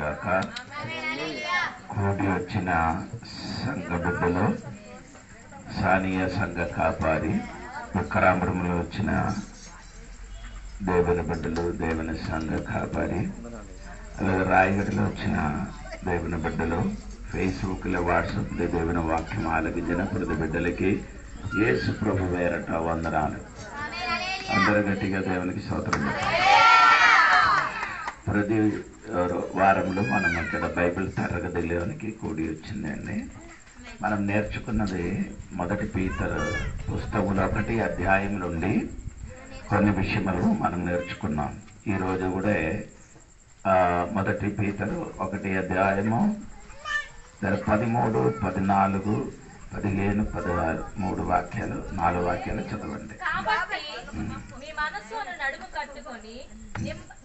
గాక. కూడి వచ్చిన సంఘ బిడ్డలు, సానియా సంఘ కాపారి, విక్రాంబరంలో వచ్చిన దేవుని బిడ్డలు, దేవుని సంఘ కాపారి, అలాగే రాయగడలో వచ్చిన దేవుని బిడ్డలు, ఫేస్బుక్లో వాట్సాప్లో దేవుని వాక్యం ఆలగించిన ప్రతి బిడ్డలకి యేసు ప్రభు పేరట వందనాలు. అందరూ గట్టిగా దేవునికి స్తోత్రం. ప్రతి వారంలో మనం ఇక్కడ బైబిల్ తరగతిలోనికి కూడి వచ్చిందండి. మనం నేర్చుకున్నది మొదటి పీతరు పుస్తకంలో 1 అధ్యాయం నుండి కొన్ని విషయములు మనం నేర్చుకున్నాం. ఈరోజు కూడా మొదటి పీతరు 1 అధ్యాయము 13, 14, 15, 16 3 వాక్యాలు 4 వాక్యాలు చదవండి. మీ మనస్సును నడుము కట్టుకొని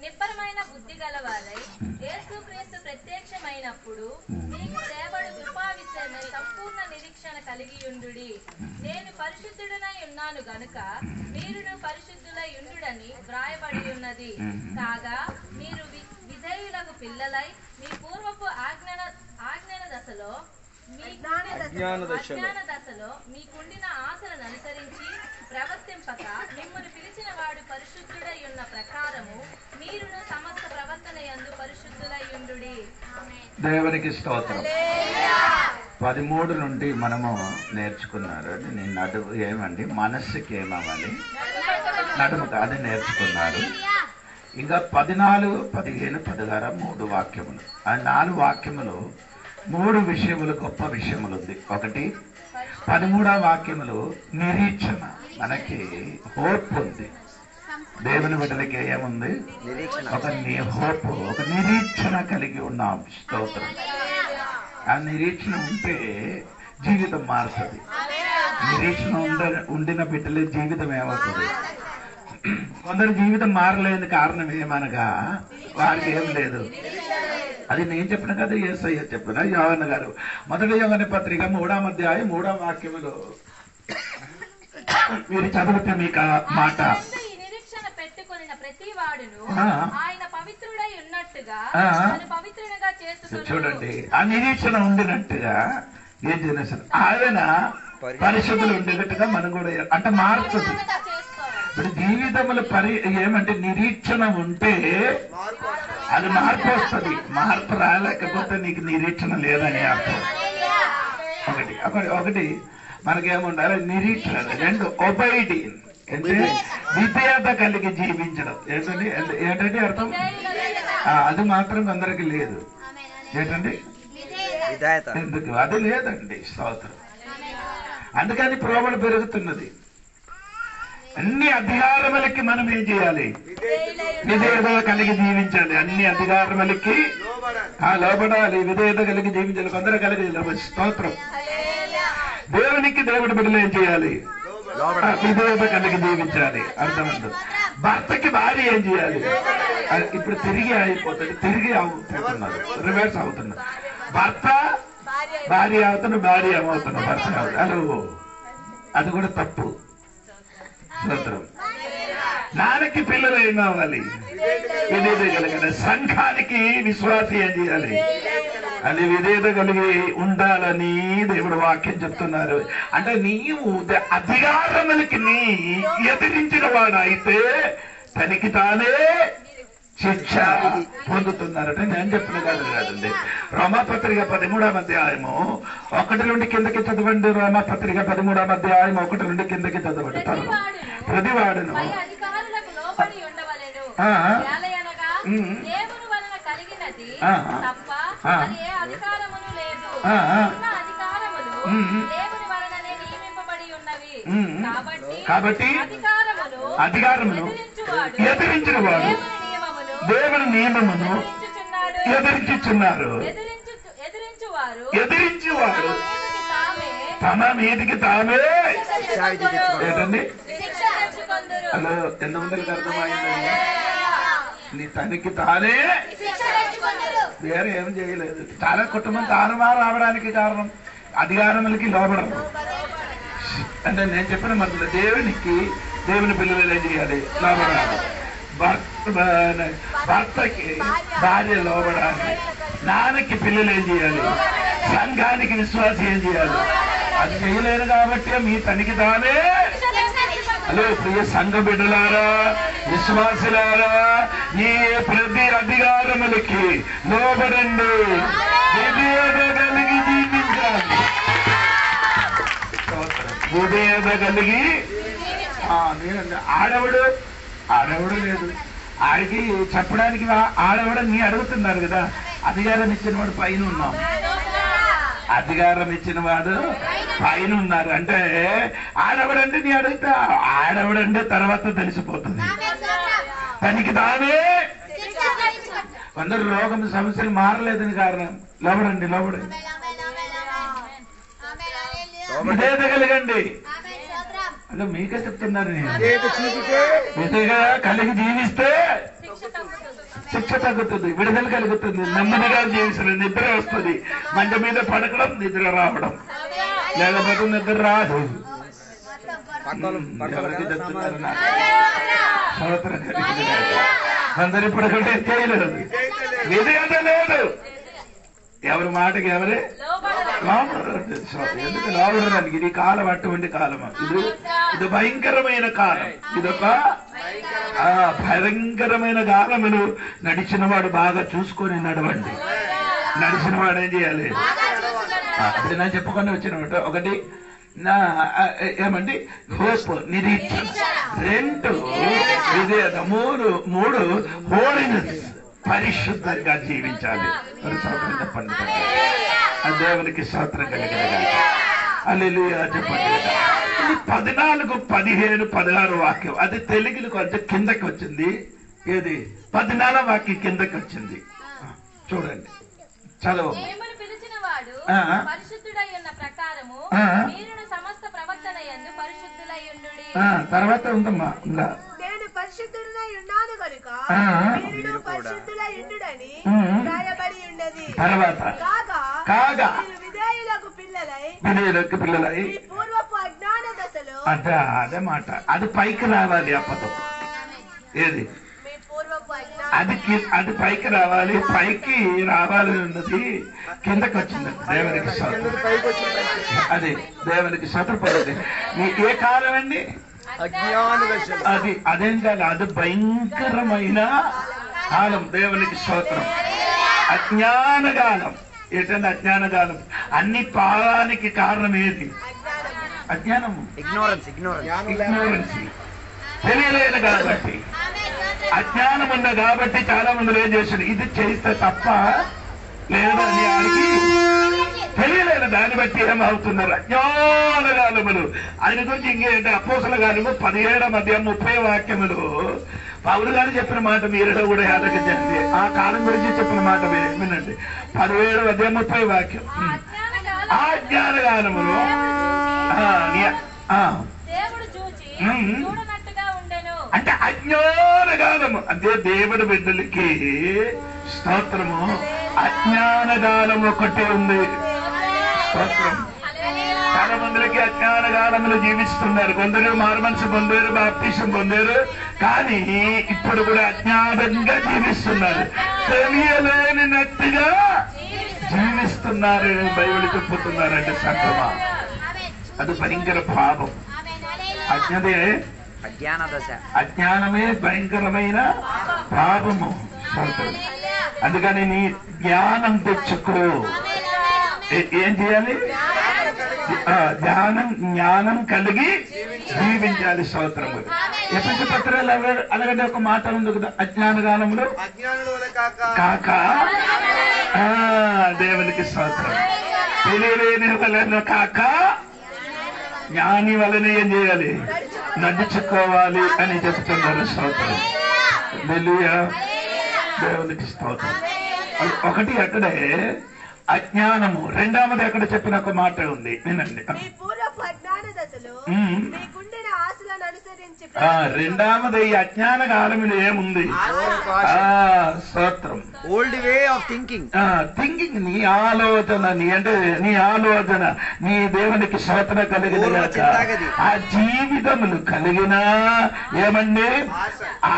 నిబ్బరమైన బుద్ధి గలవారై యేసుక్రీస్తు ప్రత్యక్షమైనప్పుడు మీకు సేవడు కృపా విషయమై సంపూర్ణ నిరీక్షణ కలిగి ఉండుడి. నేను పరిశుద్ధుడనై ఉన్నాను గనుక మీరును పరిశుద్ధులై ఉండుడని వ్రాయబడి ఉన్నది. కాగా మీరు విధేయులకు పిల్లలై మీ పూర్వపు ఆజ్ఞాన దశలో మీకుండిన ఆశలను అనుసరించి ప్రవర్తింపక మిమ్మల్ని పిలిచిన వాడు పరిశుద్ధుడై ఉన్న ప్రకారము మీరును సమస్త ప్రవర్తన యందు పరిశుద్ధులై ఉండుడి. దేవునికి స్తోత్రం. 13 నుండి మనము నేర్చుకున్నారు. నడుము ఏమండి, మనస్సుకి ఏమవ్వాలి, నడుము కాదు నేర్చుకున్నారు. ఇంకా 14, 15, 16 3 వాక్యములు. ఆ 4 వాక్యములు 3 విషయములు, గొప్ప విషయములు ఉంది. ఒకటి 13వ వాక్యములు నిరీక్షణ. మనకి హోప్ ఉంది. దేవుని బిడ్డలకి ఏముంది? ఒక హోప్, ఒక నిరీక్షణ కలిగి ఉన్నాం. స్తోత్రం. ఆ నిరీక్షణ ఉంటే జీవితం మారుతుంది. నిరీక్షణ ఉండిన బిడ్డలే జీవితం ఏమవుతుంది. కొందరు జీవితం మారలేని కారణం ఏమనగా వారికి ఏం లేదు. అది నేను చెప్పిన కదా, యేసయ్య చెప్పిన. యోహన్న గారు మొదటి యోహన్న పత్రిక 3వ అధ్యాయం 3వ వాక్యములో మీరు చదివితే మీకు మాట, చూడండి, ఆ నిరీక్షణ ఉండినట్టుగా ఏం చేసిన ఆయన పరిశుద్ధులు ఉండేటట్టుగా మనం కూడా అంటే మారుతుంది. ఇప్పుడు జీవితంలో ఏమంటే నిరీక్షణ ఉంటే అది మార్పు వస్తుంది. మార్పు రాలేకపోతే నీకు నిరీక్షణ లేదని అర్థం. ఒకటి మనకేముండాలి? నిరీక్షణ. 2 ఒబైడియన్, అంటే విధేయత కలిగి జీవించడం. ఏంటంటే అర్థం అది మాత్రం అందరికి లేదు. ఏంటండి ఎందుకు అది లేదండి. స్తోత్రం. అందుకని ప్రోబలు పెరుగుతున్నది. అన్ని అధికారములకి మనం ఏం చేయాలి? విధేయత కలిగి జీవించాలి. అన్ని అధికారములకి లోబడాలి, విధేయత కలిగి జీవించాలి. కొందరు కలిగి స్తోత్రం. దేవునికి దేవుడి బిడ్డలు ఏం చేయాలి? విధేయత కలిగి జీవించాలి. అర్థమందు. భర్తకి భార్య ఏం చేయాలి? ఇప్పుడు తిరిగి అయిపోతుంది, తిరిగి అవుతున్నారు, రివర్స్ అవుతున్నారు. భర్త భార్య అవుతున్న, భార్య ఏమవుతున్నారు, భర్త అవుతుంది. అది కూడా తప్పు. స్తోత్రం. నాన్నకి పిల్లలు ఏం కావాలి? విధేయత కలిగిన. సంఘానికి విశ్వాసి ఏం చేయాలి? అది విధేయత కలిగి ఉండాలని దేవుడు వాక్యం చెప్తున్నారు. అంటే నీవు అధికారములకి నీ ఎదిరించిన వాడైతే తనకి తానే శిక్ష పొందుతున్నారట. నేను చెప్పిన కాదండి. రోమాపత్రిక 13వ అధ్యాయము 1 నుండి కిందకి చదవండి. రోమాపత్రిక 13వ అధ్యాయం 1 నుండి కిందకి చదవండి. ప్రతివాడును కాబట్టి అధికారమును ఎదిరించిన వాడు దేవుని నియమమును ఎదిరించుచున్నారు. ఎదిరించువారు తమ మీదికి తామే ఏంటండి? హలో, ఎంతమందికి అర్థమైందండి? నీ తనకి తానే వేరే ఏం చేయలేదు. చాలా కుటుంబం తారుమారు రావడానికి కారణం అధికారములకి లోబడం. అంటే నేను చెప్పిన మధ్యలో దేవుని పిల్లలు ఏం చేయాలి? లోబడాలి. భర్తకి భార్య లోబడాలి. నాన్నకి పిల్లలు ఏం చేయాలి, సంఘానికి విశ్వాసం ఏం చేయాలి. అది చేయలేరు కాబట్టి మీ తనికి తానే. హలో ప్రియ సంఘ బిడ్డలారా, విశ్వాసులారా, ఈ ప్రతి అధికారములకి లోబడండి, విధేయత కలిగి జీవించాలి. విధేయత కలిగి. ఆడవడు లేదు, ఆడికి చెప్పడానికి ఆడవడని అడుగుతున్నారు కదా. అధికారం ఇచ్చిన వాడు పైన ఉన్నాం, అధికారం ఇచ్చిన వాడు పైన ఉన్నారు. అంటే ఆడవడంటే నీ అడుగుతా, ఆడవడంటే తర్వాత తెలిసిపోతుంది. తనకి తానే కొందరు రోగం సమస్యలు మారలేదని కారణం. లోబడండి, లోబడండి, విధేయత కలిగండి. అదే మీకే చెప్తున్నారు. విధేయత కలిగి జీవిస్తే శిక్ష తగ్గుతుంది, విడుదల కలుగుతుంది, నెమ్మదిగా జీవిస్తుంది, నిద్ర వస్తుంది. మంచం మీద పడకడం, నిద్ర రావడం, లేకపోతే నిద్ర రాదు. ఎవరికి చెప్తున్నారు? అందరు ఇప్పుడు చేయలేదు, విధేయత లేదు. ఎవరి మాటకి ఎవరే లోబడరు. ఎందుకు లోబడడానికి? ఇది కాలం అటువంటి కాలమా? ఇది భయంకరమైన కాలం. ఇదొక భయంకరమైన కాలములు. నడిచిన వాడు బాగా చూసుకొని నడవండి. నడిచిన వాడు ఏం చేయాలి? అది నేను చెప్పుకొని వచ్చిన ఒకటి ఏమండి, హోప్ నిరీక్షణ, 2 విధేయత, 3 హోలీనెస్, పరిశుద్ధంగా జీవించాలి. చెప్పండి, దేవునికి స్తోత్రం కలిగిన హల్లెలూయా చెప్పండి. 14, 15, 16 వాక్యం అది తెలుగులో కొంచెం కిందకి వచ్చింది. ఏది 14వ వాక్యం కిందకి వచ్చింది, చూడండి, చదువు. తర్వాత ఉందమ్మా, నేను పరిశుద్ధుడై ఉన్నాను కనుక మీరు పరిశుద్ధులై ఉండుడని రాయబడి ఉన్నది. తర్వాత కాగా విధేయులకు పిల్లలై పూర్వపు అజ్ఞాన దశలో. అంటే అదే మాట, అది పైకి రావాలి. ఆ పదం ఏది? అది పైకి రావాలి. పైకి రావాలి ఉన్నది కిందకి వచ్చింది. దేవునికి అది దేవునికి స్వతంత్రపడింది. మీకు ఏ కాలం అండి? అదేం కాదు, అది భయంకరమైన కాలం. దేవునికి స్తోత్రం. అజ్ఞాన కాలం. ఏంటంటే అజ్ఞాన కాలం. అన్ని పాపానికి కారణం ఏది? అజ్ఞానము, ఇగ్నోరెన్సీ. తెలియలేదు కాబట్టి, అజ్ఞానం ఉన్న కాబట్టి చాలా మంది ఏం చేశారు, ఇది చేస్తే తప్ప లేదని ఆయనకి తెలియలేదు. దాన్ని బట్టి ఏమవుతున్నారు? అజ్ఞాన కాలములు. ఆయన గురించి ఇంకేంటే అపోస్తల కాలము 17:30 వాక్యములు పౌలు గారు చెప్పిన మాట మీరు కూడా యాదగించండి. ఆ కాలం గురించి చెప్పిన మాట వినండి. 17:30 వాక్యం. ఆ జ్ఞాన కాలములు అంటే అజ్ఞాన కాలము. అదే దేవుడి బిడ్డలకి స్తోత్రము. అజ్ఞాన కాలం ఒకటే ఉంది. స్తోత్రం. చాలా మందికి అజ్ఞాన కాలంలో జీవిస్తున్నారు. కొందరు మారుమనసు పొందారు, బాప్తిసం పొందారు, కానీ ఇప్పుడు కూడా అజ్ఞానంగా జీవిస్తున్నారు. తెలియలేనినట్టుగా జీవిస్తున్నారు. బైబిల్ చెప్పుతున్నారంటే సంగమా, అది భయంకర పాపం. అజ్ఞానమే భయంకరమైన పాపము. అందుకని నీ జ్ఞానం తెచ్చుకో. ఏం చేయాలి? జ్ఞానం కలిగి జీవించాలి. స్తోత్రము. ఎఫెసీ పత్రాలు అలాగంటే ఒక మాట ఉంది కదా, అజ్ఞాన కాలంలో కాక దేవునికి స్తోత్రం. తెలియలేని వలన కాక జ్ఞాని వలన ఏం చేయాలి? నడుచుకోవాలి అని చెప్తున్నారు. స్తోత్రం. హల్లెలూయా. దేవునికి స్తోత్రం. ఒకటి అక్కడే అజ్ఞానము. రెండవది అక్కడ చెప్పిన ఒక మాట ఉంది, వినండి. రెండవది ఈ అజ్ఞాన కాలంలో ఏముంది? స్తోత్రం. Old way of thinking. Thinking, నీ ఆలోచన, నీ ఆలోచన, నీ దేవునికి స్తోత్రం కలిగిన ఆ జీవితములు కలిగిన ఏమండి?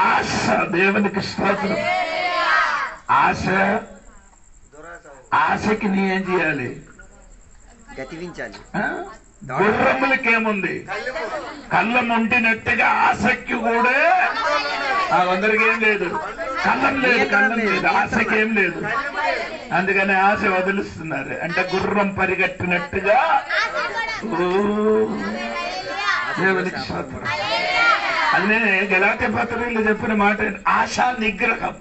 ఆశ. దేవునికి స్తోత్రం. ఆశ ఆశకి నీ ఏం చేయాలి? గతివించాలి. గుర్రములకేముంది? కళ్ళం ఉండినట్టుగా ఆసక్తి కూడా అందరికి ఏం లేదు. కళ్ళం లేదు, ఆశకేం లేదు. అందుకని ఆశ వదిలిస్తున్నారు. అంటే గుర్రం పరిగెట్టినట్టుగా. దేవునికి స్తోత్రం. అది నేను గలాతీ పత్రికలో చెప్పిన మాట. ఆశా నిగ్రహం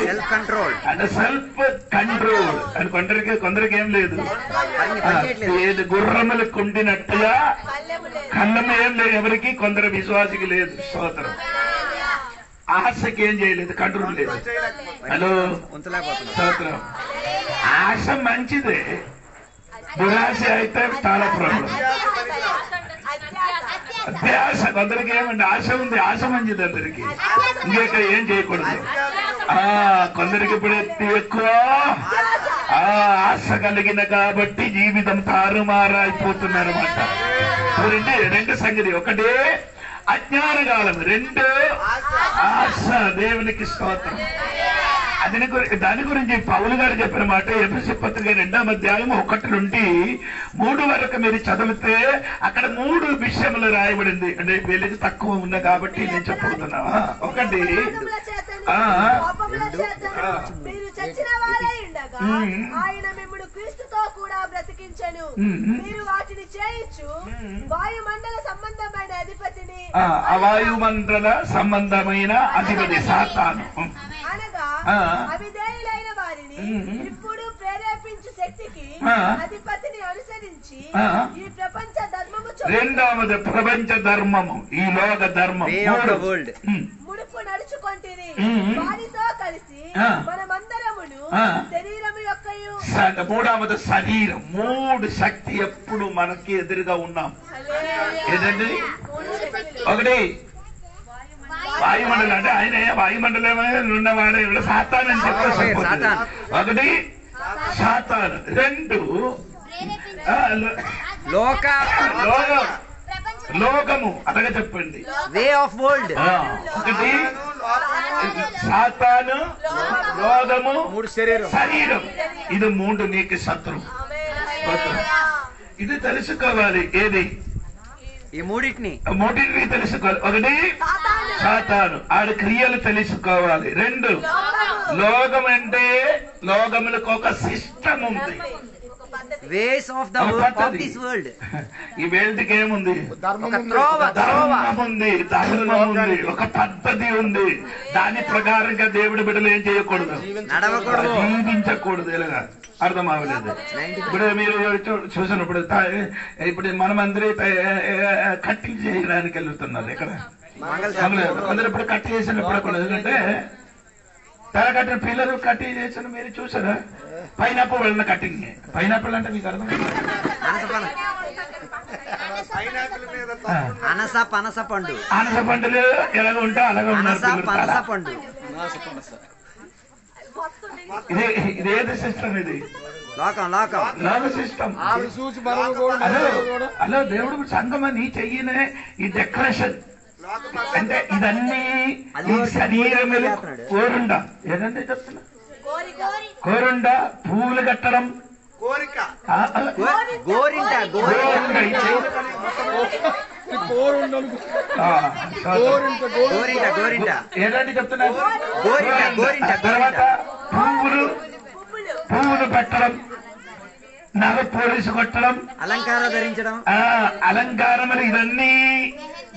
సెల్ఫ్ కంట్రోల్ అంటే సెల్ఫ్ కంట్రోల్ అని కొందరికి ఏం లేదు. ఏది గుర్రములకు ఉండినట్టుగా కళ్ళము ఏం లేదు ఎవరికి, కొందరు విశ్వాసికి లేదు. స్తోత్రం. ఆశకి ఏం చేయలేదు, కంట్రోల్ లేదు. హలో స్తోత్రం. ఆశ మంచిదే, దురాశ అయితే చాలా ప్రాబ్లం. అత్యాశ కొందరికి ఏమంటే ఆశ ఉంది, ఆశ మంచిది అందరికి. ఇంకేక ఏం చేయకూడదు. కొందరికి ఇప్పుడు ఎక్కువ ఆశ కలిగిన కాబట్టి జీవితం తారుమారైపోతున్నారు అన్నమాట. రెండు సంగతి, ఒకటి అజ్ఞాన కాలం, రెండు ఆశ. దేవునికి స్తోత్రం. దాని గురించి పౌలు గారు చెప్పిన మాట ఎఫెసీ పత్రిక 2వ అధ్యాయం 1 నుండి 3 వరకు మీరు చదివితే అక్కడ 3 విషయములు రాయబడింది. అంటే వీళ్ళకి తక్కువ ఉన్నా కాబట్టి నేను చెప్పుతున్నా. ఒకటి మీరు చచ్చిన వారై ఉండగా ఆయన మిమ్మును క్రీస్తుతో కూడా బ్రతికించెను. మీరు వాటిని చేయించు వాయుమండల సంబంధమైన అధిపతిని, వాయుమండల సంబంధమైన అధిపతి సాతాను అనగా అవిధేయులైన వారిని ఇప్పుడు ప్రేరేపించు శక్తికి అధిపతిని అనుసరించి ఈ ప్రపంచ ధర్మము, రెండవది ప్రపంచ ధర్మము, ఈ లోక ధర్మం, ముడుపు నడుచుకొంటిరి. వారితో కలిసి మనమందరమును శరీరము యొక్కయు. మూడవది శరీరం. 3 శక్తి ఎప్పుడు మనకి ఎదురుగా ఉన్నాం. ఏదండి? ఒకటి వాయుమండలం, అంటే ఆయన వాయుమండలమే ఉన్నవాడు ఇప్పుడు సాతాను అని చెప్పేసి. ఒకటి సాతాను, రెండు లోకము అలాగే చెప్పండి, వే ఆఫ్ వరల్డ్. ఒకటి సాతాను, లోకము, 3 శరీరం. ఇది 3 నీకు శత్రువు. ఇది తెలుసుకోవాలి. ఏది? ఈ మూడింటిని తెలుసుకోవాలి. ఒకటి సాతాను, ఆడి క్రియలు తెలుసుకోవాలి. 2 లోకం, అంటే లోకములకు ఒక సిస్టమ్ ఉంది. Ways of this world. ఈ వరల్డ్కి ఏముంది? ధర్మం ఉంది, ధర్మం ఉంది, ఒక పద్ధతి ఉంది. దాని ప్రకారంగా దేవుడి బిడ్డలు ఏం చేయకూడదు, నడవకూడదు, జీవించకూడదు. ఎలాగా అర్థం అవ్వలేదు. ఇప్పుడు మీరు చూసినప్పుడు ఇప్పుడు మనమందరూ కట్టింగ్ చేయడానికి వెళ్తున్నారు. ఇక్కడ కొందరు ఇప్పుడు కట్ చేసినప్పుడు ఎందుకంటే తెర కట్టిన పిల్లలు కట్టింగ్ చేసిన మీరు చూసారా? పైనాపిల్ వెళ్ళిన కట్టింగ్. పైనాపిల్ అంటే మీకు అర్థం? పనస పండు. అనస పండులు ఎలాగ ఉంటా అలాగే ఉన్నారు పండు. ఇదేది సిస్టమ్? ఇది లోక సిస్టమ్. హలో, దేవుడు సంగమ నీ చెయ్యనే ఈ డెకరేషన్ అంటే ఇదన్నీ శరీరం కోరుండ. ఏదంటే చెప్తున్నా, కోరుండ, పువ్వులు కట్టడం, ఏదంటే చెప్తున్నా, తర్వాత పువ్వులు పెట్టడం, నగ పోలీసు కొట్టడం, అలంకారం ధరించడం, అలంకారములు. ఇవన్నీ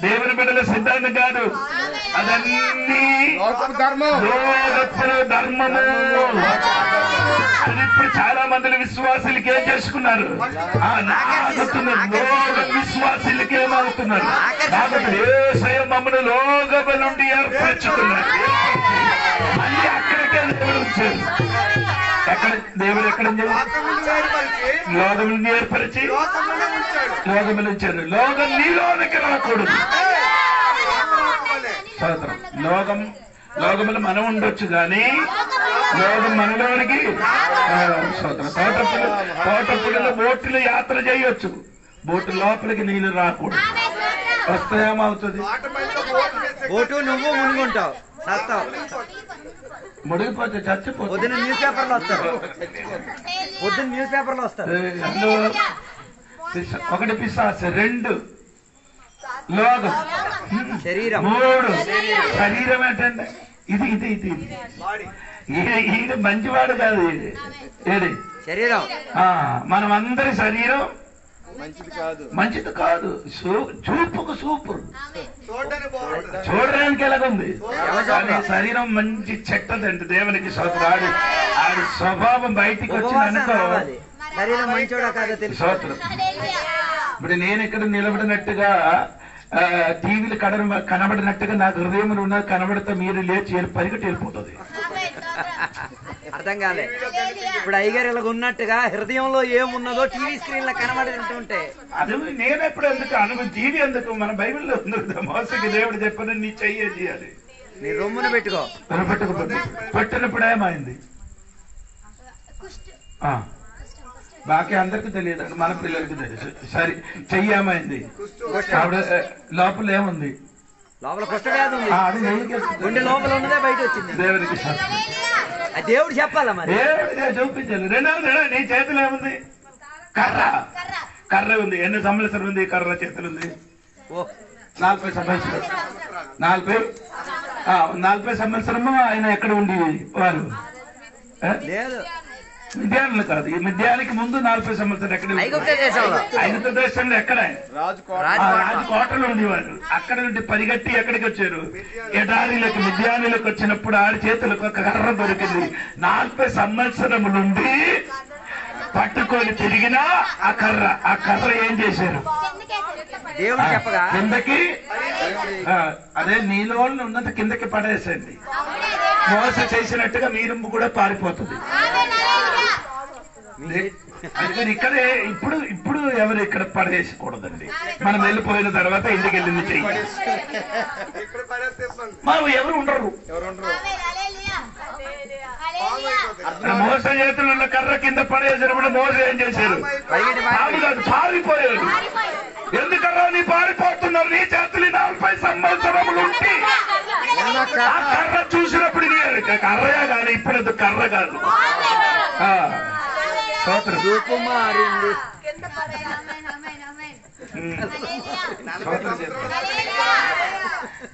దేవుని బిడ్డల సిద్ధాంతం కాదు, అదన్నీ ధర్మము. అది ఇప్పుడు చాలా మంది విశ్వాసులకి ఏం చేసుకున్నారు, విశ్వాసులకి ఏమవుతున్నారు, యేసయ్య మమ్మల్ని లోకము నుండి ఏర్పరచుకున్నారు. మళ్ళీ అక్కడికే దేవుడు వచ్చారు. దేవుడు ఎక్కడ లోకములను ఏర్పరిచి లోకములు ఇచ్చారు. లోకం నీలోనికి రాకూడదు. లోకములు మనం ఉండొచ్చు కానీ లోకం మనలోనికి. తోటపుడిలో బోట్లు యాత్ర చేయొచ్చు, బోటు లోపలికి నీళ్లు రాకూడదు. వస్తాయేమవుతుంది? బోటు నువ్వు మునుగుంటావు, ముడిగిపోతే చచ్చిపోతుంది. పొద్దున్న న్యూస్ పేపర్లో వస్తారు. పొద్దున్న న్యూస్ పేపర్లో వస్తారు. ఒకటి పిశాచం, 2 లోకం, శరీరం, 3 శరీరం. ఏంటంటే ఇది ఇది ఇది ఇది మంచివాడు కాదు. ఏది శరీరం. మనం అందరి శరీరం మంచిది కాదు. చూపుకు సూపర్, చూడడానికి ఎలాగుంది. శరీరం మంచి చెట్టదండి. దేవునికి స్తోత్రం. ఆడి స్వభావం బయటికి వచ్చిందనుకో శరీరం మంచోడా కాదో తెలుసు. స్తోత్రం. ఇప్పుడు నేను ఇక్కడ నిలబడినట్టుగా టీవీలు కనబడినట్టుగా నాకు హృదయంలో ఉన్న కనబడితే మీరు లేచి పరిగెట్టి వెళ్ళిపోతుంది. అర్థం కాలే. ఇప్పుడు అయ్యగారు ఇలాగ ఉన్నట్టుగా హృదయంలో ఏమున్నదో టీవీ స్క్రీన్ లో కనబడుతుంటే అది నేను ఎప్పుడు ఎందుకు టీవీ ఎందుకు? మన బైబిల్లో ఉంది, మోసకి దేవుడు చెప్పని నీ చెయ్యే చేయాలి. నీ రొమ్మును పెట్టుకో. పెట్టినప్పుడు ఏమైంది? బాకీ అందరికి తెలియదు, మన పిల్లలకి తెలుసు. సరే, చెయ్యి ఏమైంది? లోపల ఏముంది? లోపల కుష్ఠవ్యాధి ఉంది. గుండె లోపల ఉన్నదే బయట వచ్చింది. దేవునికి దేవుడు చెప్పాలా మరి? చూపించాలి. రెండవది, నీ చేతులు ఏముంది? కర్ర. కర్ర ఉంది. ఎన్ని సంవత్సరం ఉంది కర్ర చేతులు ఉంది? 40 సంవత్సరం. 40 సంవత్సరము ఆయన ఎక్కడ ఉండి వారు? లేదు, మిద్యానులు కాదు. ఈ మిద్యానికి ముందు 40 సంవత్సరం ఎక్కడ? ఐగుప్తు దేశంలో. ఎక్కడ? రాజకోటలో ఉండేవారు. అక్కడ నుండి పరిగెట్టి ఎక్కడికి వచ్చారు? ఎడారిలోకి, మిద్యానులకు వచ్చినప్పుడు ఆడి చేతులకు ఒక కర్ర దొరికింది. 40 సంవత్సరము నుండి పట్టుకొని తిరిగినా ఆ కర్ర ఏం చేశారు? దేవుడు చెప్పగా కిందకి, అదే నీలో ఉన్నంత కిందకి పడేసండి. మోస చేసినట్టుగా మీరు కూడా పారిపోతుంది. అందుకని ఇక్కడే ఇప్పుడు ఎవరు ఇక్కడ పడేసకూడదండి. మనం వెళ్ళిపోయిన తర్వాత ఇంటికి వెళ్ళింది చెయ్యి. మనం ఎవరు ఉండరు. మోస చేతులు ఉన్న కర్ర కింద పడేసినప్పుడు మోస ఏం చేశారు? పారిపోయాడు. ఎందుకన్నా నీ పారిపోతున్నారు? నీ చేతులు 40 సంవత్సరములు ఉంటే ఆ కర్ర చూసినప్పుడు కర్రయా కాదు, ఇప్పుడు కర్ర కాదు. రూపం మారింది.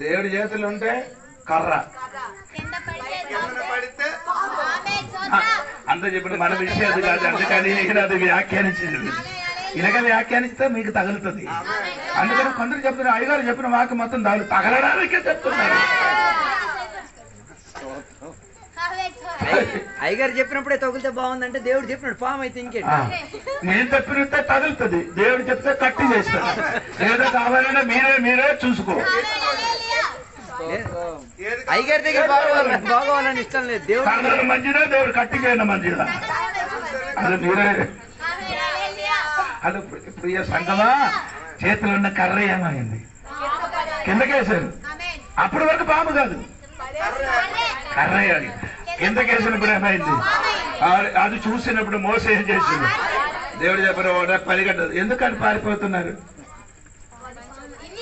దేవుడి చేతులు ఉంటే కర్ర. అంత చెప్పిన మన విషయం అది కాదు. అందుకని అది వ్యాఖ్యానించింది. ఇలాగ వ్యాఖ్యానిస్తే మీకు తగులుతుంది. అందుకని కొందరు చెప్తున్నారు, అయ్యగారు చెప్పిన వాక్యం మొత్తం తగలడానికే చెప్తున్నారు. అయ్యగారు చెప్పినప్పుడే తగులితే బాగుందంటే దేవుడు చెప్పినట్టు పాము అయితే ఇంకేంటి? నేను చెప్పినట్టే తగులుతుంది, దేవుడు చెప్తే కట్టి చేస్తాడు. ఏదో కావాలంటే మీరే చూసుకో. అయ్యగారి దగ్గర బాగోవాలని ఇష్టం లేదు. దేవుడు మంచిదా, దేవుడు కట్టికైనా మంచిదా? అది మీరే. అది ప్రియ సంగమా, చేతులు ఉన్న కర్ర ఏమైంది? కిందకేశారు. అప్పటి వరకు పాము కాదు, కర్ర కిందకేసినప్పుడు ఏమైంది? అది చూసినప్పుడు మోస ఏం చేసింది? దేవుడు చెప్పిన పరిగెట్టదు. ఎందుకని పారిపోతున్నారు?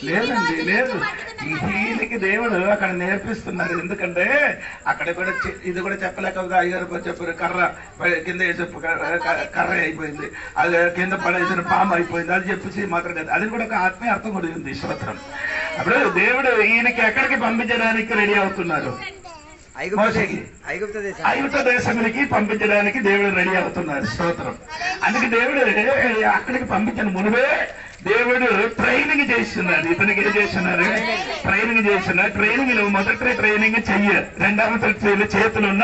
లేదండి, లేదు. దీనికి దేవుడు అక్కడ నేర్పిస్తున్నారు. ఎందుకంటే అక్కడ కూడా ఇది కూడా చెప్పలేకపోతే అయ్యారు చెప్పారు, కర్ర కింద వేసి కర్ర అయిపోయింది, అది కింద పడేసిన పాము అయిపోయింది. అది చెప్పేసి మాత్రం కాదు, అది కూడా ఒక ఆత్మీయ అర్థం కూడా ఉంది. స్తోత్రం. అప్పుడు దేవుడు ఈయనకి ఎక్కడికి పంపించడానికి రెడీ అవుతున్నారు? ఐగుప్తు దేశములకి పంపించడానికి దేవుడు రెడీ అవుతున్నారు. స్తోత్రం. అందుకే దేవుడు అక్కడికి పంపించిన మునువే దేవుడు ట్రైనింగ్ చేస్తున్నారు. ఇతనికి ఏం చేస్తున్నారు? ట్రైనింగ్ చేస్తున్నారు. ట్రైనింగ్ లో మొదటి ట్రైనింగ్ చెయ్య, రెండవ చేతులున్న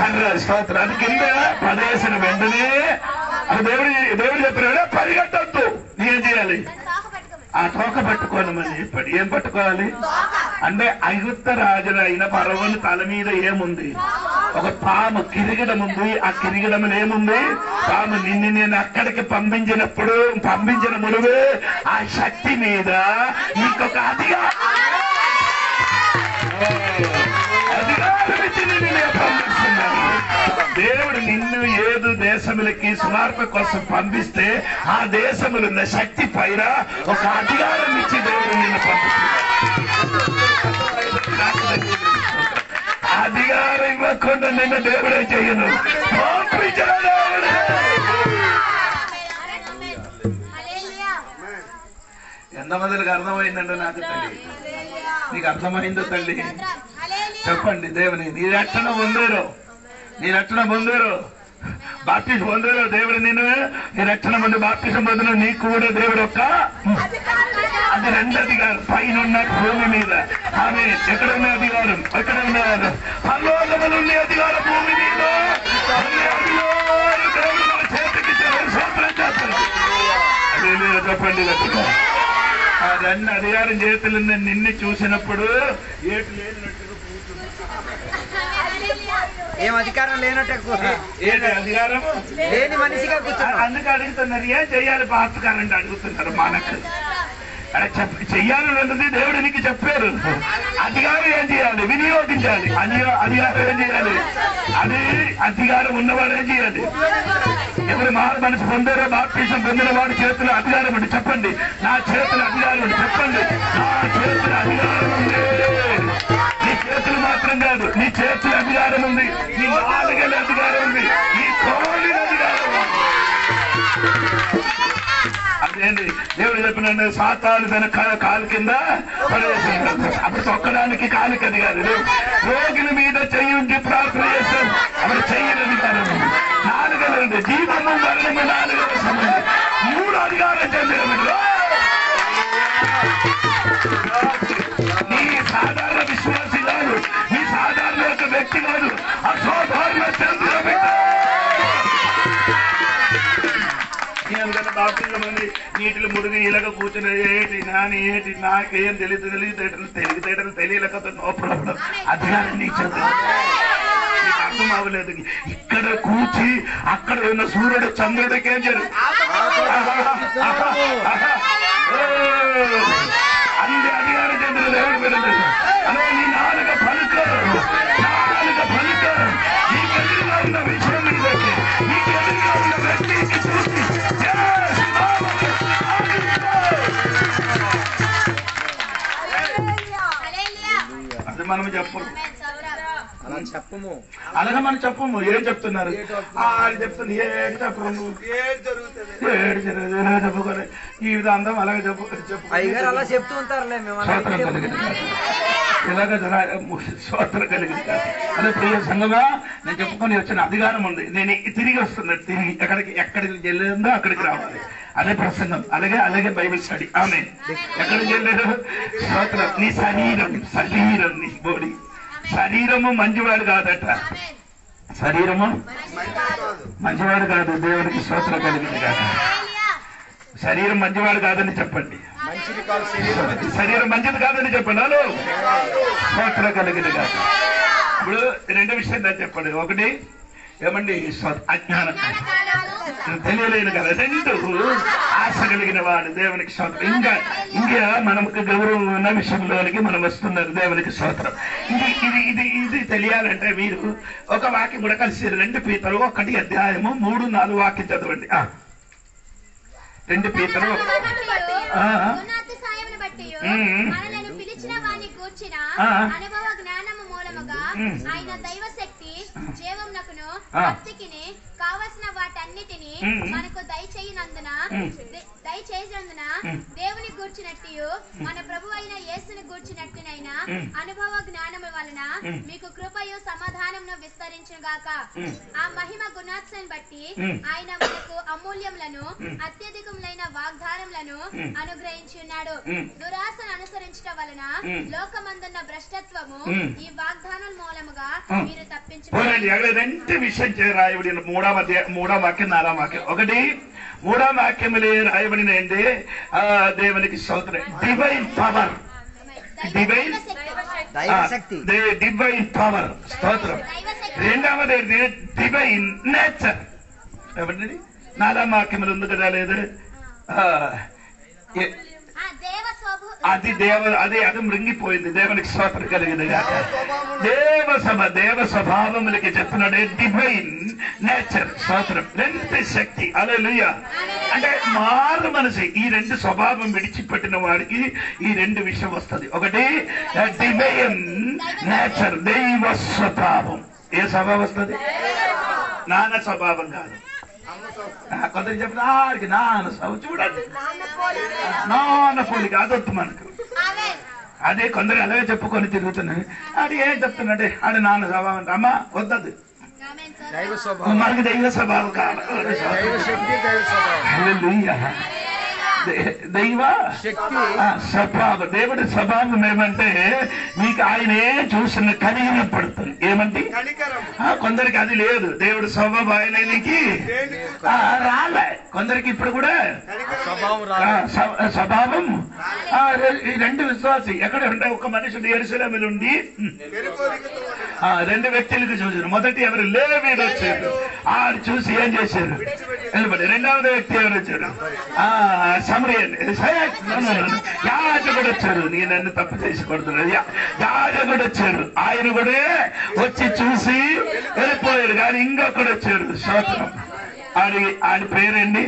కర్ర. స్తోత్రం. అది కింద పడేసిన వెంటనే దేవుడు చెప్పినాడు, పరిగెట్టద్దు. ఏం చేయాలి? ఆ తోక పట్టుకోనమని చెప్పాడు. ఏం పట్టుకోవాలి అంటే, ఐగుప్త రాజులైన ఫరోను తల మీద ఏముంది? ఒక పాము కిరీటం ఉంది. ఆ కిరీటంలో ఏముంది? పాము. నేను అక్కడికి పంపించిన మునువే ఆ శక్తి మీద నీకొక అధికారం ఇచ్చి నిన్ను పంపిస్తున్నాను. దేవుడు నిన్ను ఏదు దేశములకి సువార్త కోసం పంపిస్తే ఆ దేశములు ఉన్న శక్తి పైన ఒక అధికారం ఇచ్చి దేవుడు నిన్ను పంపిస్తున్నాడు. ఆ అధికారం ఇవ్వకుండా నిన్ను దేవుడే చెయ్యను. పంపించిన దేవుడే. ఎంతమందికి అర్థమైందండి నాకు తల్లి? నీకు అర్థమైందో తల్లి? చెప్పండి. దేవుని నీ రక్షణ పొందారు, నీ రక్షణ పొందారు, బాప్టిజం పొందారు. దేవుడు నేను నీ రక్షణ పొంది బాప్టిజం పొందిన నీకు కూడా దేవుడు ఒక్క అది రెండు అధికారం పైన ఉన్న భూమి మీద. ఆమె ఎక్కడ ఉన్న అధికారం, ఎక్కడ ఉన్నారు పరలోకములు ఉన్న అధికారం భూమి మీద దేవుడు మన చేతికి సోత్రం చేస్తారు. అదే చెప్పండి గట్టిగా. ఆ రెండు అధికారం చేతులు నిన్ను చూసినప్పుడు ఏటు లేనట్టుగా ఏం అధికారం లేనట్టు ఏంటి అధికారము లేని మనిషిగా కూర్చున్నాం. అందుకు అడుగుతున్నారు ఏం చెయ్యాలి పాస్టర్ అంటే అడుగుతున్నారు. మనకు చెయ్యాలని ఉన్నది దేవుడు నీకు చెప్పారు. అధికారం ఏం చేయాలి? వినియోగించాలి. అధికారం ఏం చేయాలి? అది అధికారం ఉన్నవాడు ఏం చేయాలి? ఎవరు మారు మనసు పొందారో బాప్టిజం పొందిన వాడి చేతుల అధికారం ఉంది. చెప్పండి. నా చేతుల అధికారం ఉంది. చెప్పండి. నా చేతుల అధికారం ఉంది. నీ చేతులు మాత్రం కాదు, నీ చేతుల అధికారం ఉంది, నీ నాలుగల అధికారం ఉంది, నీ కోలిన అధికారం ఉంది. అదేంటి దేవుడు చెప్పిన సాతాను తన కాలు కింద పడేసాడు. అప్పుడు తొక్కడానికి కాలుకి అధికారం. రోగుల మీద చెయ్యి ప్రార్థన చేస్తాడు. అప్పుడు చెయ్యని అధికారం ఉంది. నాలుగలు ఉంది. జీవము మరణము నాలుగల సంబంధం. మూడు అధికారం చెందిన నీ సాధారణ విశ్వాసి కాదు, నీ సాధారణ యొక్క వ్యక్తి కాదు, అసాధారణ చంద్ర బిడ్డ. బాప్టిజం మంది నీటిలో ముడిగి ఇలాగ కూర్చుని ఏటి నాని ఏటి నాకేం తెలివితేటలు తెలియలేక నో ప్రాబ్లం. అధికారం నీకు నీకు అర్థం అవ్వలేదు. ఇక్కడ కూర్చి అక్కడ ఉన్న సూర్యుడు చంద్రుడికి ఏం చేయరు. అన్ని అధికారం చెందిన దేవుడు పెరుగుతుంది. అదే నీ నాలుగ పలుక నీకు ఎదురుగా ఉన్న విషయం మీదకి, నీకు ఎదురుగా ఉన్న వ్యక్తికి చూసి అది మనం చెప్పరు. అలాగే మనం చెప్పము. ఏం చెప్తున్నారు? అది చెప్తుంది ఏడు చెప్పరు. ఏడు చెప్పుకోలే ఈ విధాంతం అలాగే చెప్పు. అలా చెప్తూ ఉంటారులే. ఇలాగ స్తోత్రం కలిగింది. అదే ప్రియ సంఘమా, నేను చెప్పుకొని వచ్చిన అధికారం ఉంది. నేను తిరిగి వస్తున్నాను. తిరిగి ఎక్కడికి వెళ్ళిందో అక్కడికి రావాలి. అదే ప్రసంగం. అలాగే బైబిల్ స్టడీ. ఆమె ఎక్కడికి వెళ్ళారు? స్తోత్రం. నీ శరీరం నీ బాడీ. శరీరము మంచివాడు కాదట. శరీరము మంచివాడు కాదు. దేవుడికి స్తోత్రం కలిగింది కాదు. శరీరం మంచివాడు కాదని చెప్పండి. శరీరం మంచిది కాదని చెప్పండి. హలో, స్తోత్రం కలిగింది కాదు. ఇప్పుడు రెండు విషయం చెప్పండి. ఒకటి ఏమండి? అజ్ఞానం, తెలియలేను కదా. రెండు ఆశ కలిగిన వాడు దేవునికి స్తోత్రం. ఇంకా మనకు గౌరవం ఉన్న విషయంలోనికి మనం వస్తున్నారు. దేవునికి స్తోత్రం. ఇది తెలియాలంటే మీరు ఒక వాక్యం కూడా కలిసి 2 పీతరు 1 అధ్యాయము 3-4 వాక్యం చదవండి. 2 పీతరు అనుభవ జ్ఞానము మూలముగా ఆయన దైవ శక్తి జీవమునకును భక్తికిని కావలసిన వాటన్నిటిని మనకు దయచేసినందున దేవుని గూర్చినట్టు మన ప్రభు అయిన యేసుని గూర్చినట్టునైనా అనుభవ జ్ఞానము వలన మీకు కృపయు సమాధానమును విస్తరించుగాక. ఆ మహిమ గుణాత్సను బట్టి ఆయన మనకు అమూల్యములను అత్యధికములైన వాగ్దానములను అనుగ్రహించి ఉన్నాడు. దురాశను అనుసరించడం వలన లోకమందున్న భ్రష్టత్వము ఈ వాగ్దానం మూలముగా మీరు తప్పించుకోండి. 2 విషయం రాయబడి 3వ వాక్యం 4వ వాక్యం. ఒకటి 3వ వాక్యములే రాయబడిన ఏంటి? దేవునికి స్తోత్రం. Divine power. Divine power. స్తోత్రం. రెండవది డివైన్ నేచర్. ఏమండి? 4వ వాక్యములు ఉంది కదా. లేదు అది మృంగిపోయింది. దేవునికి స్తోత్రం కలిగింది కాక. దేవ స్వభావములకి చెప్తున్నాడు డివైన్ నేచర్ స్తోత్రం, రెండు శక్తి. హల్లెలూయా. అంటే మారు మనసు, ఈ రెండు స్వభావం విడిచిపెట్టిన వాడికి ఈ రెండు విషయం వస్తుంది. ఒకటి డివైన్ నేచర్, దైవ స్వభావం. ఏ స్వభావం వస్తుంది? నాన్న స్వభావం కాదు. కొందరికి చెప్పిన ఆడికి నాన్న స్వభావం చూడండి, నాన్న పోలిక అదొద్దు మనకు. అదే కొందరు అలాగే చెప్పుకొని తిరుగుతున్నాయి. ఆడి ఏం చెప్తున్నాడే ఆడి నాన్న స్వభావం అంటే అమ్మ వద్దదు, మనకి దైవ స్వభావం కావాలి. దైవ శక్తి స్వభావం. దేవుడి స్వభావం ఏమంటే మీకు ఆయనే చూసిన కనికరం పడుతుంది. ఏమంటే కొందరికి అది లేదు. దేవుడి స్వభావం ఆయనకి రాలే. కొందరికి ఇప్పుడు కూడా స్వభావం. రెండు విశ్వాసి ఎక్కడ ఉంటే ఒక మనుషుడు యెరూషలేములో ఉండి రెండు వ్యక్తులకు చూసారు. మొదటి ఎవరు? లేవీయుడు వచ్చారు. ఆడు చూసి ఏం చేశారు? నిలబడి. రెండవది వ్యక్తి ఎవరు వచ్చారు? యాజకుడు వచ్చారు. నేను నన్ను తప్పు చేసి కొడుతున్నాడు. యాజకుడు వచ్చారు. ఆయన కూడా వచ్చి చూసి వెళ్ళిపోయారు. కానీ ఇంకొకడు వచ్చారు. స్తోత్రం. ఆడి పేరండి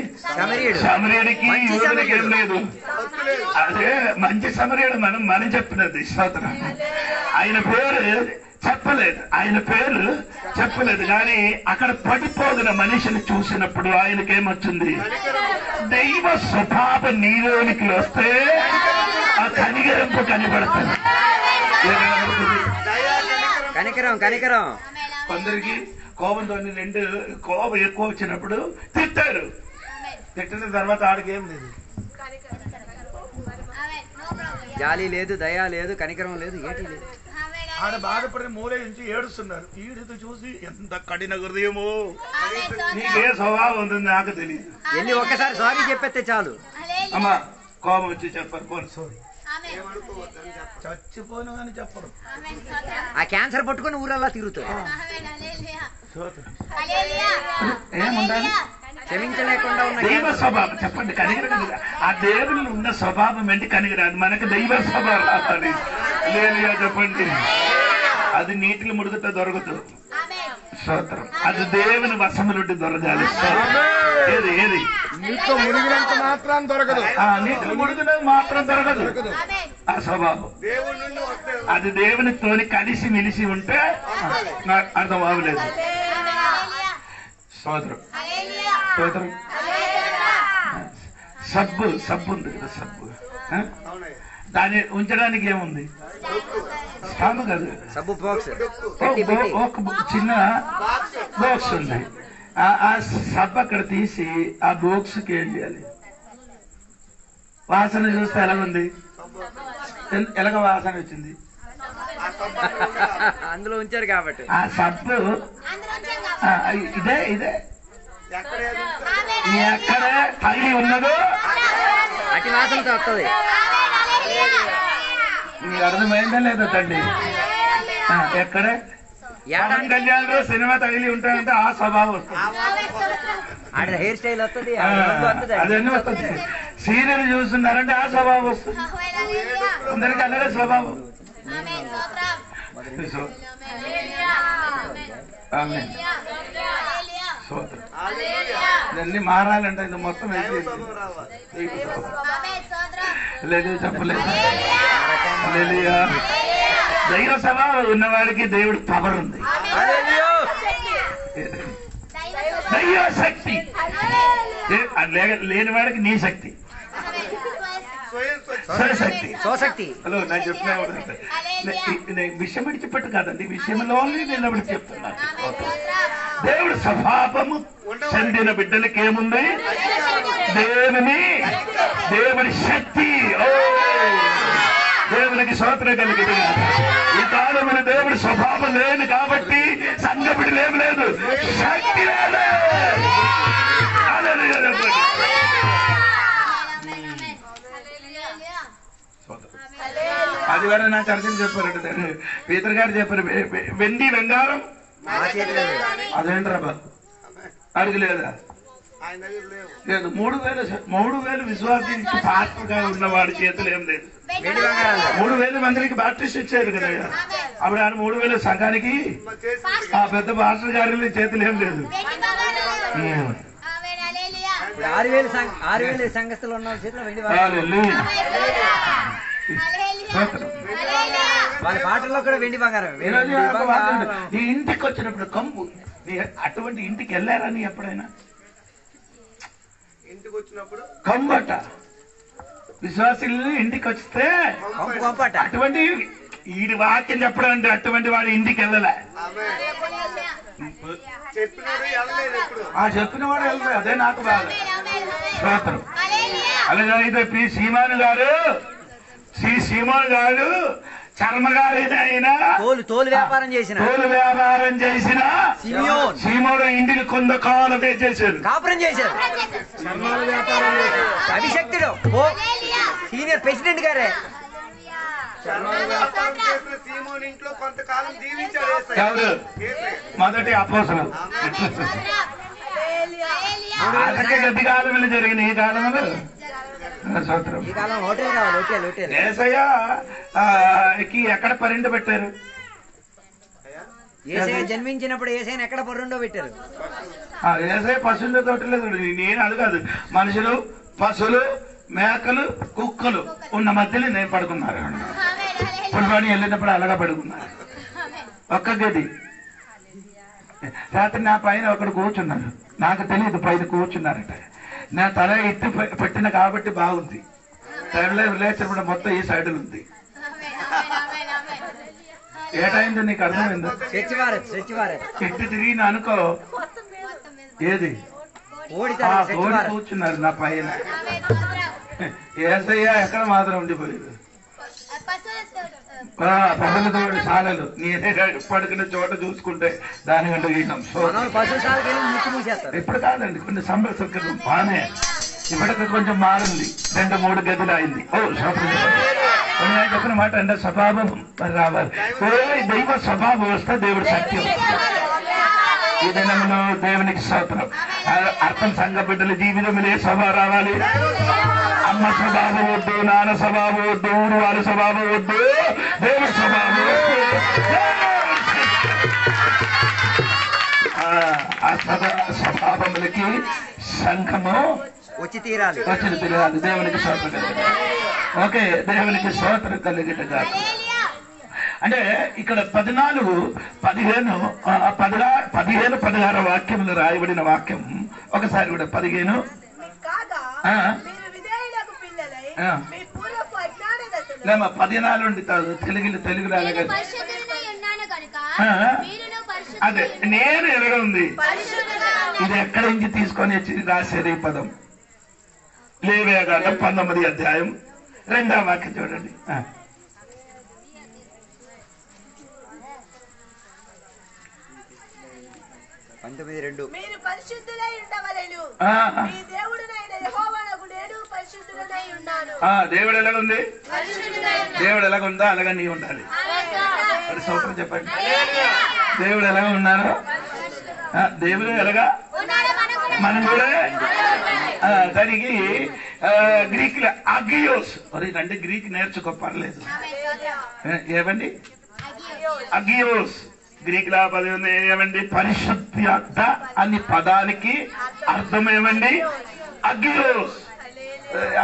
సమరీయుడికి యూదులకి ఏం లేదు. అదే మంచి సమరీయుడు మనం చెప్పినది. స్తోత్రం. ఆయన పేరు చెప్పలేదు. కానీ అక్కడ పడిపోగిన మనిషిని చూసినప్పుడు ఆయనకేమొచ్చింది? దైవ స్వభావం నీలోనికి వస్తే ఆ కనికరింపు కనబడుతుంది. కనికరం. కొందరికి కోపంతో కోపం ఎక్కువ వచ్చినప్పుడు తిట్టారు. తిట్టిన తర్వాత ఆడికి ఏం లేదు, జాలి లేదు, దయ లేదు, కనికరం లేదు, ఏటి లేదు. ఆడ బాధపడిన మూలే నుంచి ఏడుస్తున్నారు. ఈడితో చూసి ఎంత కఠిన హృదయమో, నీకే స్వభావం ఉంటుంది నాకు తెలియదు. వెళ్ళి ఒక్కసారి సారీ చెప్పేస్తే చాలు. అమ్మా కోపం వచ్చి చెప్పరు, పోను సారీ చచ్చిపోను అని చెప్పరు. ఆ క్యాన్సర్ పట్టుకుని ఊరల్లా తిరుగుతారు. ఏముండాలి? క్షమించలేకుండా ఉన్న దైవ స్వభావం. చెప్పండి, కనికరం. ఆ దేవుళ్ళు ఉన్న స్వభావం ఏంటి? కనికరాదు. మనకు దైవ స్వభావం రావాలి. లేనిగా చెప్పండి. అది నీటిలో ముడుగుతా దొరకదు. స్తోత్రం. అది దేవుని వశములుండి దొరకాలి. ఏది నీటితో మునిగినంత మాత్రం దొరకదు. నీటిలో మునిగినంత మాత్రం దొరకదు. ఆ స్వభావం అది దేవునితోని కలిసి మెలిసి ఉంటే నాకు అర్థం అవ్వలేదు. స్తోత్రం. సబ్బు ఉంది కదా, సబ్బు. దాన్ని ఉంచడానికి ఏముంది? స్టాండ్ కాదు, సబ్బు బాక్స్. ఒక చిన్న బాక్స్ ఉంది. ఆ సబ్బు అక్కడ తీసి ఆ బాక్స్ కి ఏం చేయాలి? వాసన చూస్తే ఎలాగుంది? ఎలాగ వాసన వచ్చింది? అందులో ఉంచారు కాబట్టి. ఆ సబ్బు ఇదే ఎక్కడ తగిలి ఉన్నదో అతి వాసనతో వస్తుంది. నీకు అర్థమైందా లేదా తండ్రి? ఎక్కడ పవన్ కళ్యాణ్ లో సినిమా తగిలి ఉంటాయంటే ఆ స్వభావం వస్తుంది. ఆడ హెయిర్ స్టైల్ వస్తుంది, అదన్నీ వస్తుంది. సీరియల్ చూస్తున్నారంటే ఆ స్వభావం వస్తుంది. అందరికి అలాగే స్వభావం. ఇవన్నీ మారాలంటే ఇది మొత్తం లేదు చెప్పలేదు. దైవ స్వభావం ఉన్నవాడికి దేవుడి పవర్ ఉంది. దైవ శక్తి లేని వాడికి నీ శక్తి, స్వశక్తి. హలో నేను చెప్పిన విషయం విడిచిపెట్టు కాదండి, విషయంలో నిలబడి చెప్తున్నాను. దేవుడి స్వభావము చెందిన బిడ్డలకి ఏముంది? దేవుని శక్తి. దేవునికి స్తోత్రం కలిగింది. ఈ కాలంలో దేవుడి స్వభావం లేదు కాబట్టి సంఘ బిడ్డలు లేదు, శక్తి లేదు. ఆదివారం నా చర్చలు చెప్పారంటే పీతర్ గారు చెప్పారు, వెండి బంగారం అదేంట్రా బాబు అడుగులేదా? లేదు 3,000 విశ్వాసించి పాస్టర్ గా ఉన్నవాడి చేతులు ఏం లేదు. 3,000 మందికి బాప్టిస్ట్ ఇచ్చారు కదా. అప్పుడు ఆయన 3,000 సంఘానికి ఆ పెద్ద పాస్టర్ గారి చేతులు ఏం లేదు. 6,000 సంఘస్థులు ఉన్న చేతిలో వెండి వాళ్ళ పాటల్లో కూడా వెండి బంగారం. ఈ ఇంటికి వచ్చినప్పుడు కంపు అటువంటి ఇంటికి వెళ్ళారని ఎప్పుడైనా ఇంటికి వచ్చినప్పుడు కంబట విశ్వాసులు ఇంటికి వస్తే అటువంటి ఈ వాక్యం చెప్పడం అంటే అటువంటి వాడు ఇంటికి వెళ్ళలే. చెప్పిన వాడు వెళ్తాడు. అదే నాకు బాధ. స్తోత్రం. అలాగే అయితే సీమాను గారు చర్మగారైన తోలు వ్యాపారం చేసిన సీమోను ఇంటిని కొంతకాలం చేశారు, కాపురం చేశారు. అభిషక్తుడు సీనియర్ ప్రెసిడెంట్ గారే. ఇంట్లో కొంతకాలం జీవించాడు. ఎవరు? మొదటి అపోస్తలులు. అలాగే గడ్డి కాలంలో జరిగిన ఈ కాలంలో ఏసయ్యకి ఎక్కడ పరిండ పెట్టారు? ఏసయ్య జన్మించినప్పుడు ఏసయ్యని ఎక్కడ పరుండో పెట్టారు? ఏసయ్య పశువుల తోటలేదు. నేను అడగదు. మనుషులు, పశువులు, మేకలు, కుక్కలు ఉన్న మధ్యలో నేను పడుకున్నారు. పుల్వాణి వెళ్ళినప్పుడు అలాగా పడుకున్నారు. ఒక్క గది. రాత్రి నా పైన ఒకడు కూర్చున్నారు. నాకు తెలియదు పైన కూర్చున్నారట. నా తల ఎత్తి పెట్టిన కాబట్టి బాగుంది. లేచినప్పుడు మొత్తం ఈ సైడ్లు ఉంది. ఏటైందో నీకు అర్థమైందో? ఎట్టి తిరిగిన అనుకో. ఏది కూర్చున్నారు నా పైన. ఏసయ్య ఎక్కడ మాత్రం ఉండిపోయేది. పశువులతో శాలలు నేనే పడుకున్న చోట చూసుకుంటే దానికంటే ఇప్పుడు కాదండి. కొన్ని సంవత్సరాలు బానే ఇప్పటికి కొంచెం మారింది. 2-3 గదులు అయింది. చెప్పిన మాట అంటే స్వభావం రావాలి. దైవ స్వభావం వస్తే దేవుడు సత్యం. ఈ దినంలో దేవునికి స్తోత్రం. అర్థం సంఘ బిడ్డల జీవితంలో ఏ స్వభావం రావాలి? అమ్మ స్వభావం వద్దు, నాన్న స్వభావం వద్దు, ఊరు వాళ్ళ స్వభావం వద్దు, దేవుడి స్వభావం వద్దు. ఆ స్వభావములకి సంఘము వచ్చి తీరాలి. దేవునికి స్తోత్రం కలిగి. ఓకే, దేవునికి స్తోత్రం కలిగిట కాదు. అంటే ఇక్కడ 14-15-16 వాక్యములు రాయబడిన వాక్యం ఒకసారి కూడా 15 14 ఉండి తెలుగు రాలేదు. అదే నేను ఎలాగ ఉంది. ఇది ఎక్కడి నుంచి తీసుకొని వచ్చి రాశారు ఈ పదం? లేవియాకాండం 19వ అధ్యాయం 2వ వాక్యం చూడండి. మీరు పరిశుద్ధులై ఉండవలెను. మీ దేవుడైన యెహోవానకు నేను పరిశుద్ధుడనై ఉన్నాను. దేవుడు ఎలాగ ఉంది? దేవుడు ఎలాగ ఉందో అలాగా నీ ఉండాలి. అది స్తోత్రం చెప్పండి. దేవుడు ఎలాగ ఉన్నారు? దేవుడు ఎలాగా మనం కూడా దానికి గ్రీక్ లో అగియోస్. అంటే గ్రీక్ నేర్చుకో పర్లేదు. ఏమండి అగియోస్? గ్రీక్ లో పదం ఉంది. ఏమండి పరిశుద్ధ అనే పదానికి అర్థం ఏమండి? అగియోస్.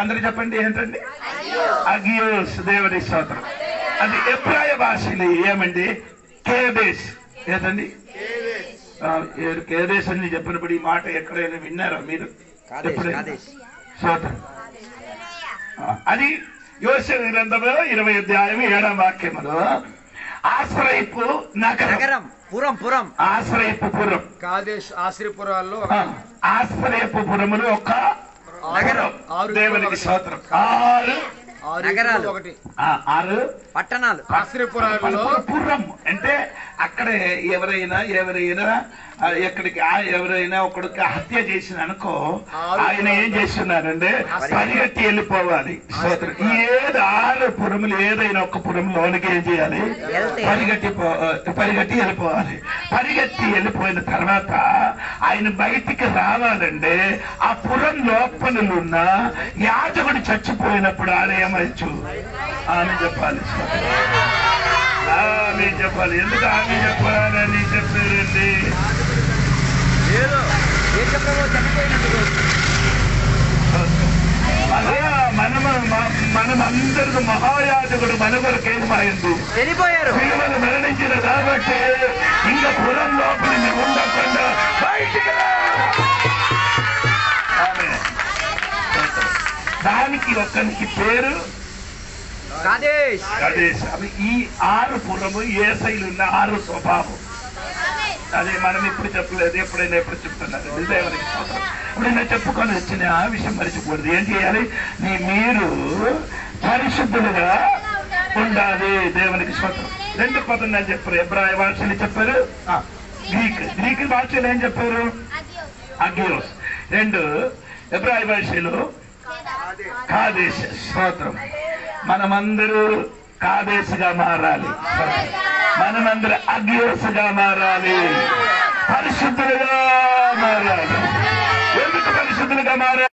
అందరూ చెప్పండి ఏంటండి అగియోస్? దేవుడి స్తోత్రం. అది ఎబ్రాయ భాషలో ఏమండి? కేదేశ్. ఏదండి కేదేశ్ అని చెప్పినప్పుడు ఈ మాట ఎక్కడైనా విన్నారా మీరు? స్తోత్రం. అది యోసేపు గ్రంథంలో 20వ అధ్యాయం 7వ వాక్యములో ఆశ్రయపు నగరం పురం ఆశ్రయపు పురం కాదేశ్ ఆశ్రయపురాల్లో ఆశ్రయపు పురములు ఒక నగరం. దేవునికి స్తోత్రం. 6 నగరాలు, 6 పట్టణాలు. ఆశ్రయపురాల్లో పురం అంటే అక్కడ ఎవరైనా ఎక్కడికి ఎవరైనా ఒకడికి హత్య చేసిన అనుకో, ఆయన ఏం చేస్తున్నారంటే పరిగెత్తి వెళ్ళిపోవాలి. ఏది 6 పురములు ఏదైనా ఒక పురంలోనికి ఏం చేయాలి? పరిగెత్తి వెళ్ళిపోవాలి. పరిగెత్తి వెళ్ళిపోయిన తర్వాత ఆయన బయటికి రావాలంటే ఆ పురం లోపలున్న యాజకుడు చచ్చిపోయినప్పుడు ఆలయమచ్చు ఆమె చెప్పాలి. ఆమె చెప్పాలి. ఎందుకు ఆమె చెప్పాలని చెప్పారండి? మనమందరికి మహాయాజకుడు మన కొరకు ఏమైంది? వెళ్ళిపోయారు. సిలువను మరణించిన కాబట్టి ఇంకా పురం లోపల ఉండకుండా బయటికి రా. దానికి ఒక్కరికి పేరు కాదేశ్. అవి ఈ 6 పురము యేసయ్యలో ఉన్న 6 స్వభావం. అదే మనం ఇప్పుడు చెప్పలేదు, ఎప్పుడైనా ఎప్పుడు చెప్తున్నారు. దేవునికి స్తోత్రం. ఎప్పుడైనా చెప్పుకొని వచ్చిన ఆ విషయం మర్చిపోకూడదు. ఏం చేయాలి? మీరు పరిశుద్ధులుగా ఉండాలి. దేవునికి స్తోత్రం. 2 పదం చెప్పారు. ఎబ్రాయ భాషలు చెప్పారు, గ్రీక్ భాషలు ఏం చెప్పారు? అగియోస్. 2 ఎబ్రాయ భాషలు కాదేశ్. స్తోత్రం. మనమందరూ కాదేశుగా మారాలి. మనమందరూ అగియోసుగా మారాలి. పరిశుద్ధులుగా మారాలి. ఎందుకు పరిశుద్ధులుగా మారాలి?